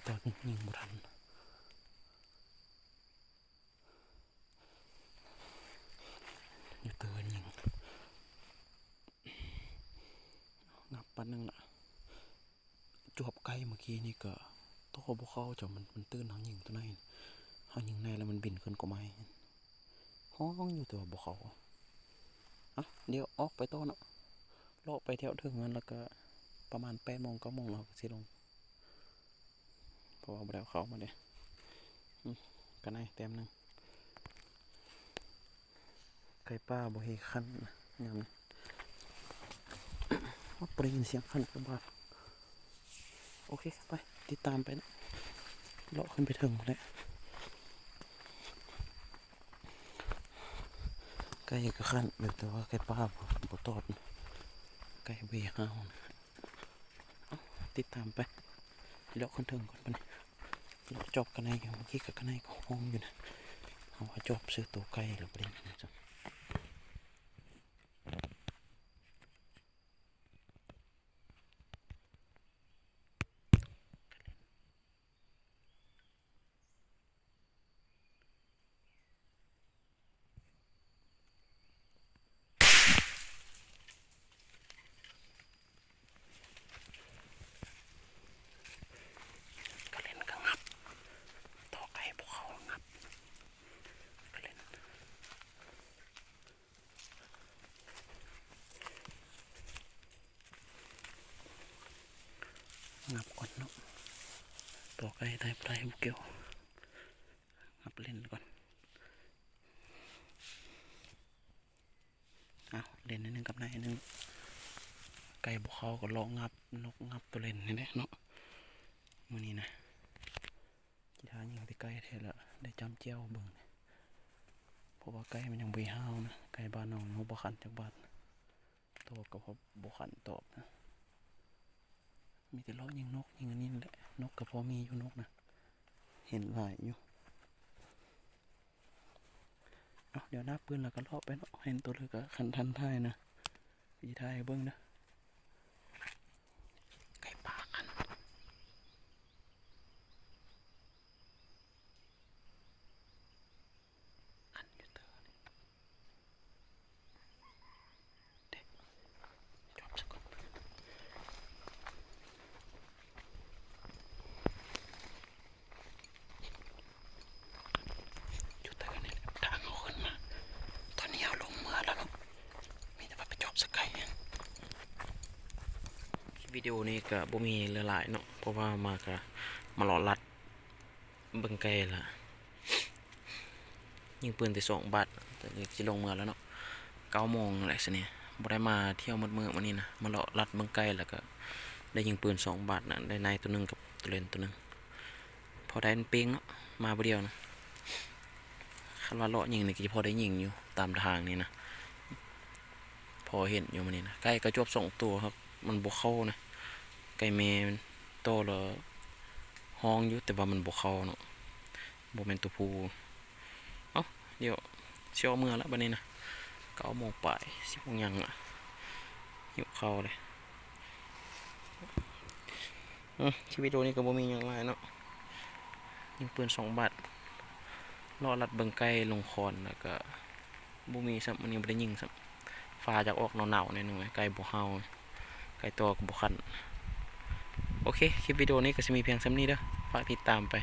ตอนยิงบุทันอยู่เตือนยิงนับปันนึงละจวบไกลเมื่อกี้นี่ก็ตัวบุเข้าจะมันตื่นเขายิงตัวไหนเขายิงในแล้วมันบินขึ้นก็ไม่ห้องอยู่ตัวบุเข้าอ่ะเดี๋ยวออกไปต้นเนาะเลาะไปแถวถึงนั้นแล้วก็ประมาณ8 โมง 9 โมงเราก็สิลงเพราะว่าบ่ได้เขามาเลยกันไหนเต็มนึงไก่ป้าบ่เฮคันอย่างนี้ว่าปริงเสียงคันกระบาดโอเคไปติดตามไปนะเลาะขึ้นไปถึงเลยไก่ก็คันแบบแต่ว่าไก่ป้าบ่ตอดไก่เบี้ยห้าวติดตามไปเลาะขึ้นถึงก่อนไปเลาะจอบกันไหนเมื่อกี้กับกันไหนก็ห้องอยู่นะเอาจอบซื้อตัวไก่หรือปริงจ้ะงับก่อนเนาะต่อไก่ได้ปลายบุเกียวงับเล่นก่อนเอาเล่นนิดนึงกับนายนึงไก่บุเขาก็ลองงับนกงับตัวเล่นนี่แหละเนาะมือนี้นะกีฬายิงไปไก่เท่ละได้จำเจ้าเบิ่งเพราะว่าไก่มันยังใบห้าวนะไก่บ้านน้องนกบขันจากบ้านตัวกับพบขันตอบนะมีแต่ล้อยิงนกยิงอันนี้แหละนกกับพอมีอยู่นกนะเห็นหลายอยู่เอาเดี๋ยวหน้าปืนแล้วก็เลาะไปเนาะเห็นตัวเลยก็คันทันท้ายนะพี่ท้ายเบิ้งนะไก่ป่ากันอันอยู่เตอร์เด็กจบสักคนอยู่เตอร์นี่ทางเอาขึ้นมาตอนนี้เอาลงเมื่อแล้วเนาะมีแต่ว่าไปจบสักไก่วิดีโอนี้ก็บ่มีหลายๆเนาะเพราะว่ามาหล่อลัดเบิ่งไก่ละยิงปืนแต่2 บาทแต่จะลงเมื่อแล้วเนาะ9 โมงอะไรสิเนี่ยบ่ได้มาเที่ยวมืดๆวันนี้นะมาหล่อลัดเบิ่งไก่แล้วก็ได้ยิงปืน2 บาทนะได้นายตัวนึงกับตัวเล่นตัวนึงพอได้เป้งเนาะมาบ่เดียวนะคันว่าเลาะยิงนี่ก็พอได้ยิงอยู่ตามทางนี่นะพอเห็นอยู่มันนี่นะไก่กระจบ2 ตัวครับมันบ่เข้านะไก่แม่โตแล้วห้องอยู่แต่ว่ามันบ่เข้าเนาะบ่แม่นตัวผู้เอ้าเดี๋ยวเชี่ยวเมื่อแล้วบัดนี้นะ9 โมงปลาย10 โมงยังอ่ะหิวข้าวเลยชีวิตโดนี้ก็บ่มีหยังหลายเนาะยิงปืน2 บาทรอรัดเบิ่งไก่ลงคอนแล้วก็บ่มีซ้ำมันยังบ่ได้ยิงซ้ำฟ้าจากออกหนาวๆหน่อยนึงไก่บ่เฮาไก่ตัวก็บ่คันโอเคคลิปวิดีโอนี้ก็จะมีเพียงซ้ำนี้เด้อฝากติดตามไป